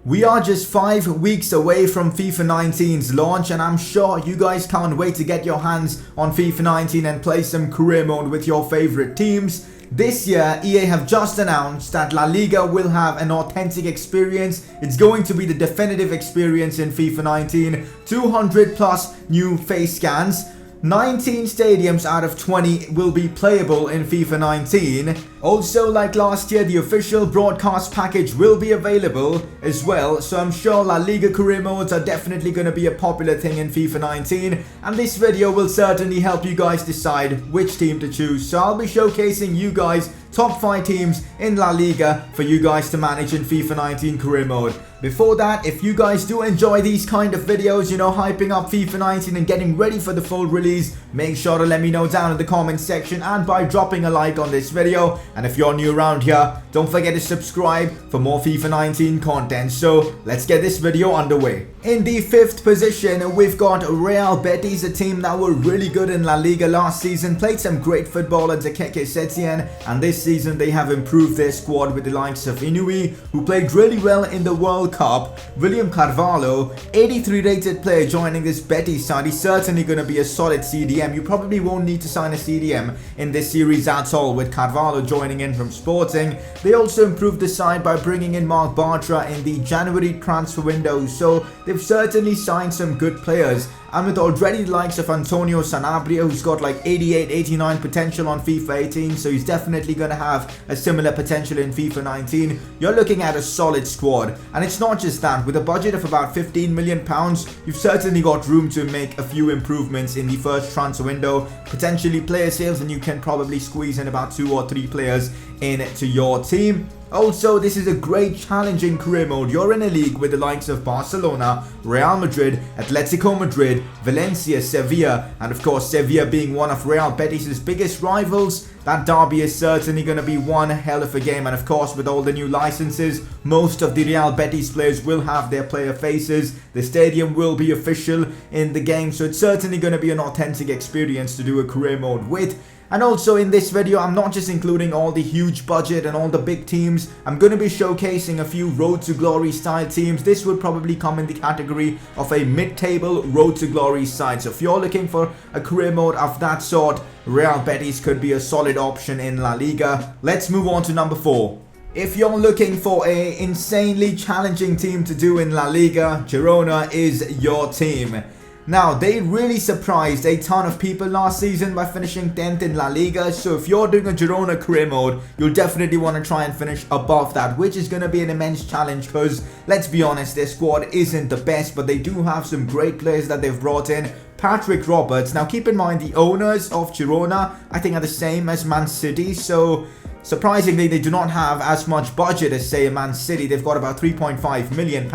We are just 5 weeks away from FIFA 19's launch, and I'm sure you guys can't wait to get your hands on FIFA 19 and play some career mode with your favorite teams. This year, EA have just announced that La Liga will have an authentic experience. It's going to be the definitive experience in FIFA 19. 200 plus new face scans. 19 stadiums out of 20 will be playable in FIFA 19. Also, like last year, the official broadcast package will be available as well. So I'm sure La Liga career modes are definitely going to be a popular thing in FIFA 19. And this video will certainly help you guys decide which team to choose. So I'll be showcasing you guys top 5 teams in La Liga for you guys to manage in FIFA 19 career mode. Before that, if you guys do enjoy these kind of videos, you know, hyping up FIFA 19 and getting ready for the full release, make sure to let me know down in the comment section and by dropping a like on this video. And if you're new around here, don't forget to subscribe for more FIFA 19 content. So let's get this video underway. In the 5th position, we've got Real Betis, a team that were really good in La Liga last season, played some great football under Keke Setien, and this season they have improved their squad with the likes of Inui, who played really well in the World Cup. William Carvalho, 83 rated player joining this Betis side. He's certainly going to be a solid CDM. You probably won't need to sign a CDM in this series at all with Carvalho joining in from Sporting. They also improved the side by bringing in Mark Bartra in the January transfer window, so they've certainly signed some good players. And with already the likes of Antonio Sanabria, who's got like 88, 89 potential on FIFA 18, so he's definitely going to have a similar potential in FIFA 19. You're looking at a solid squad. And it's not just that. With a budget of about £15 million, you've certainly got room to make a few improvements in the first transfer window. Potentially player sales, and you can probably squeeze in about 2 or 3 players into your team. Also, this is a great challenging career mode. You're in a league with the likes of Barcelona, Real Madrid, Atletico Madrid, Valencia, Sevilla, and of course Sevilla being one of Real Betis' biggest rivals. That derby is certainly going to be one hell of a game, and of course with all the new licenses, most of the Real Betis players will have their player faces. The stadium will be official in the game, so it's certainly going to be an authentic experience to do a career mode with. And also in this video, I'm not just including all the huge budget and all the big teams. I'm going to be showcasing a few Road to Glory style teams. This would probably come in the category of a mid-table Road to Glory side. So if you're looking for a career mode of that sort, Real Betis could be a solid option in La Liga. Let's move on to number 4. If you're looking for an insanely challenging team to do in La Liga, Girona is your team. Now, they really surprised a ton of people last season by finishing 10th in La Liga, so if you're doing a Girona career mode, you'll definitely want to try and finish above that, which is going to be an immense challenge because, let's be honest, their squad isn't the best, but they do have some great players that they've brought in. Patrick Roberts. Now, keep in mind, the owners of Girona, I think, are the same as Man City, so surprisingly, they do not have as much budget as, say, Man City. They've got about £3.5 million.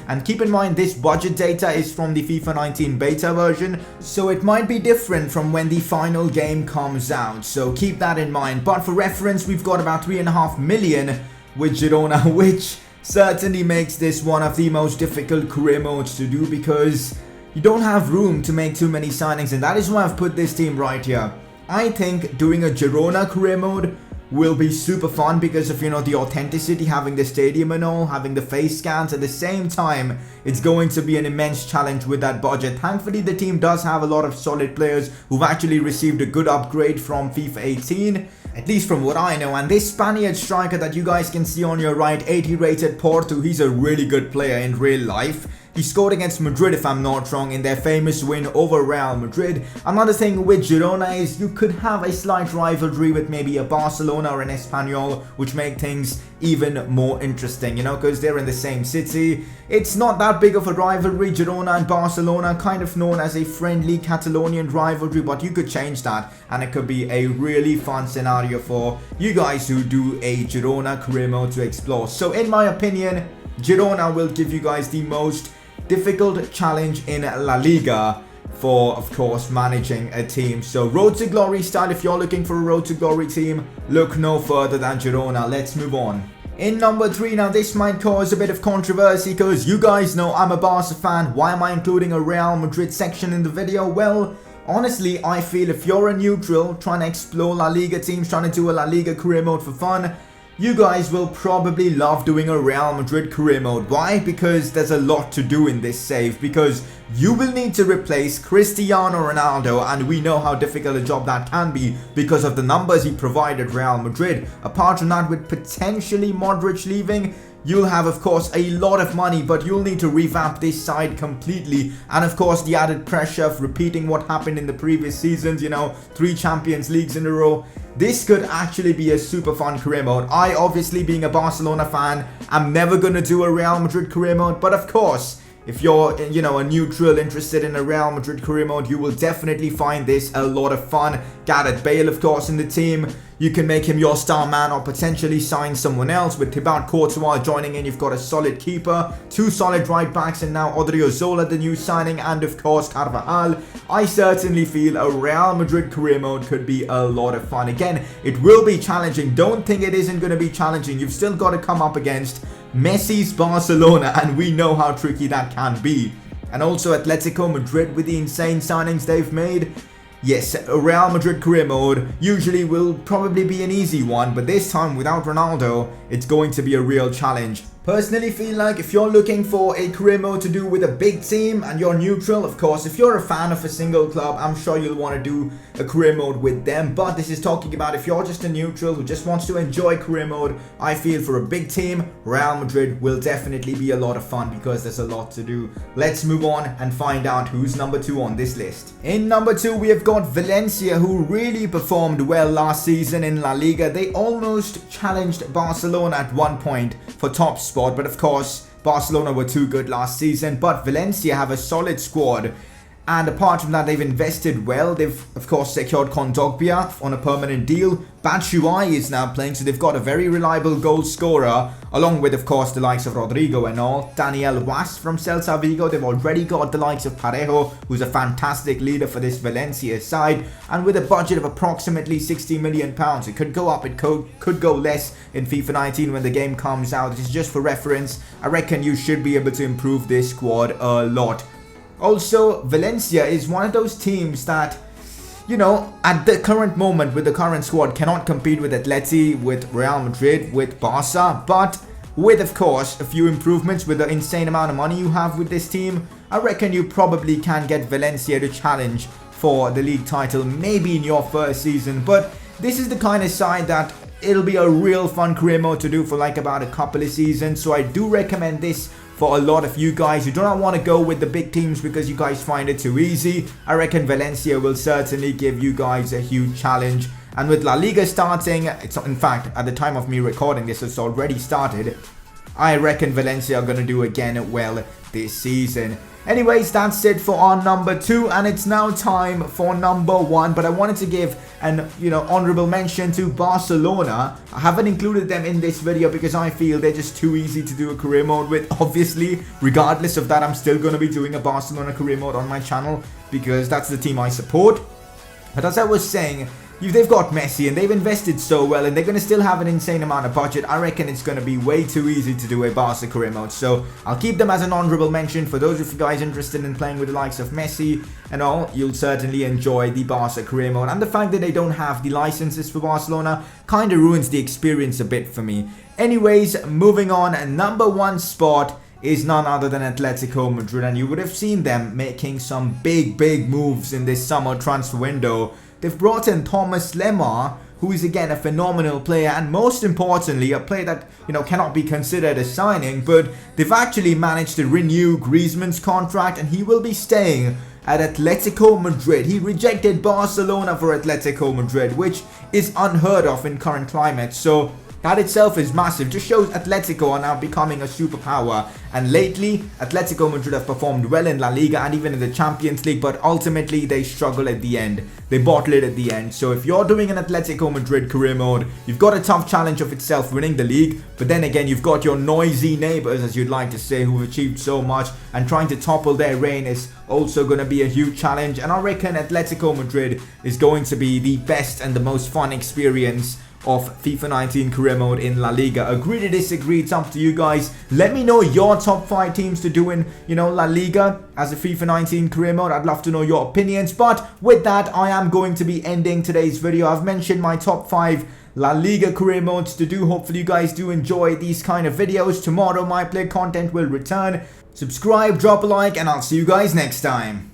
And keep in mind, this budget data is from the FIFA 19 beta version, so it might be different from when the final game comes out. So keep that in mind. But for reference, we've got about £3.5 million with Girona, which certainly makes this one of the most difficult career modes to do because you don't have room to make too many signings. And that is why I've put this team right here. I think doing a Girona career mode will be super fun because of, you know, the authenticity, having the stadium and all, having the face scans. At the same time, it's going to be an immense challenge with that budget. Thankfully, the team does have a lot of solid players who've actually received a good upgrade from FIFA 18, at least from what I know. And this Spaniard striker that you guys can see on your right, 80 rated Porto, he's a really good player in real life. He scored against Madrid, if I'm not wrong, in their famous win over Real Madrid. Another thing with Girona is you could have a slight rivalry with maybe a Barcelona or an Espanyol, which make things even more interesting, you know, because they're in the same city. It's not that big of a rivalry. Girona and Barcelona, kind of known as a friendly Catalonian rivalry, but you could change that and it could be a really fun scenario for you guys who do a Girona career mode to explore. So in my opinion, Girona will give you guys the most difficult challenge in La Liga for, of course, managing a team. So Road to Glory style, if you're looking for a Road to Glory team, look no further than Girona. Let's move on. In number 3, now this might cause a bit of controversy because you guys know I'm a Barca fan. Why am I including a Real Madrid section in the video? Well, honestly, I feel if you're a neutral trying to explore La Liga teams, trying to do a La Liga career mode for fun, you guys will probably love doing a Real Madrid career mode. Why? Because there's a lot to do in this save, because you will need to replace Cristiano Ronaldo, and we know how difficult a job that can be because of the numbers he provided Real Madrid. Apart from that, with potentially Modric leaving, you'll have, of course, a lot of money, but you'll need to revamp this side completely. And of course, the added pressure of repeating what happened in the previous seasons, you know, 3 Champions Leagues in a row. This could actually be a super fun career mode. I, obviously, being a Barcelona fan, I'm never going to do a Real Madrid career mode. But of course, if you're, you know, a neutral interested in a Real Madrid career mode, you will definitely find this a lot of fun. Gareth Bale, of course, in the team. You can make him your star man or potentially sign someone else. With Thibaut Courtois joining in, you've got a solid keeper, 2 solid right backs, and now Odriozola, the new signing, and of course Carvajal. I certainly feel a Real Madrid career mode could be a lot of fun. Again, it will be challenging. Don't think it isn't going to be challenging. You've still got to come up against Messi's Barcelona, and we know how tricky that can be. And also Atletico Madrid, with the insane signings they've made. Yes, a Real Madrid career mode usually will probably be an easy one, but this time without Ronaldo, it's going to be a real challenge. Personally feel like if you're looking for a career mode to do with a big team and you're neutral, of course, if you're a fan of a single club, I'm sure you'll want to do a career mode with them. But this is talking about if you're just a neutral who just wants to enjoy career mode, I feel for a big team, Real Madrid will definitely be a lot of fun because there's a lot to do. Let's move on and find out who's number 2 on this list. In number 2, we have got Valencia, who really performed well last season in La Liga. They almost challenged Barcelona at one point for top spot, but of course Barcelona were too good last season. But Valencia have a solid squad, and apart from that, they've invested well. They've of course secured Kondogbia on a permanent deal. Batshuayi is now playing, so they've got a very reliable goal scorer, along with of course the likes of Rodrigo and all. Daniel Was from Celta Vigo. They've already got the likes of Parejo, who's a fantastic leader for this Valencia side, and with a budget of approximately £60 million. It could go up, it could go less in FIFA 19 when the game comes out. This is just for reference. I reckon you should be able to improve this squad a lot. Also, Valencia is one of those teams that, you know, at the current moment with the current squad cannot compete with Atleti, with Real Madrid, with Barca. But with, of course, a few improvements, with the insane amount of money you have with this team, I reckon you probably can get Valencia to challenge for the league title, maybe in your first season. But this is the kind of side that it'll be a real fun career mode to do for like about a couple of seasons. So I do recommend this for a lot of you guys who do not want to go with the big teams because you guys find it too easy. I reckon Valencia will certainly give you guys a huge challenge. And with La Liga starting, it's in fact at the time of me recording this, it's already started. I reckon Valencia are going to do again well this season. Anyways, that's it for our number 2, and it's now time for number 1. But I wanted to give an, honorable mention to Barcelona. I haven't included them in this video because I feel they're just too easy to do a career mode with. Obviously, regardless of that, I'm still going to be doing a Barcelona career mode on my channel because that's the team I support. But as I was saying, they've got Messi and they've invested so well, and they're going to still have an insane amount of budget. I reckon it's going to be way too easy to do a Barca career mode, so I'll keep them as an honorable mention. For those of you guys interested in playing with the likes of Messi and all, you'll certainly enjoy the Barca career mode. And the fact that they don't have the licenses for Barcelona kind of ruins the experience a bit for me. Anyways, moving on, number 1 spot is none other than Atletico Madrid, and you would have seen them making some big moves in this summer transfer window. They've brought in Thomas Lemar, who is again a phenomenal player, and most importantly a player that cannot be considered a signing, but they've actually managed to renew Griezmann's contract and he will be staying at Atletico Madrid. He rejected Barcelona for Atletico Madrid, which is unheard of in current climate, so that itself is massive. Just shows Atletico are now becoming a superpower. And lately, Atletico Madrid have performed well in La Liga and even in the Champions League, but ultimately they struggle at the end. They bottle it at the end. So if you're doing an Atletico Madrid career mode, you've got a tough challenge of itself winning the league, but then again, you've got your noisy neighbors, as you'd like to say, who've achieved so much, and trying to topple their reign is also going to be a huge challenge. And I reckon Atletico Madrid is going to be the best and the most fun experience of FIFA 19 career mode in La Liga. Agree to disagree, it's up to you guys. Let me know your top 5 teams to do in, La Liga as a FIFA 19 career mode. I'd love to know your opinions. But with that, I am going to be ending today's video. I've mentioned my top 5 La Liga career modes to do. Hopefully you guys do enjoy these kind of videos. Tomorrow my play content will return. Subscribe, drop a like, and I'll see you guys next time.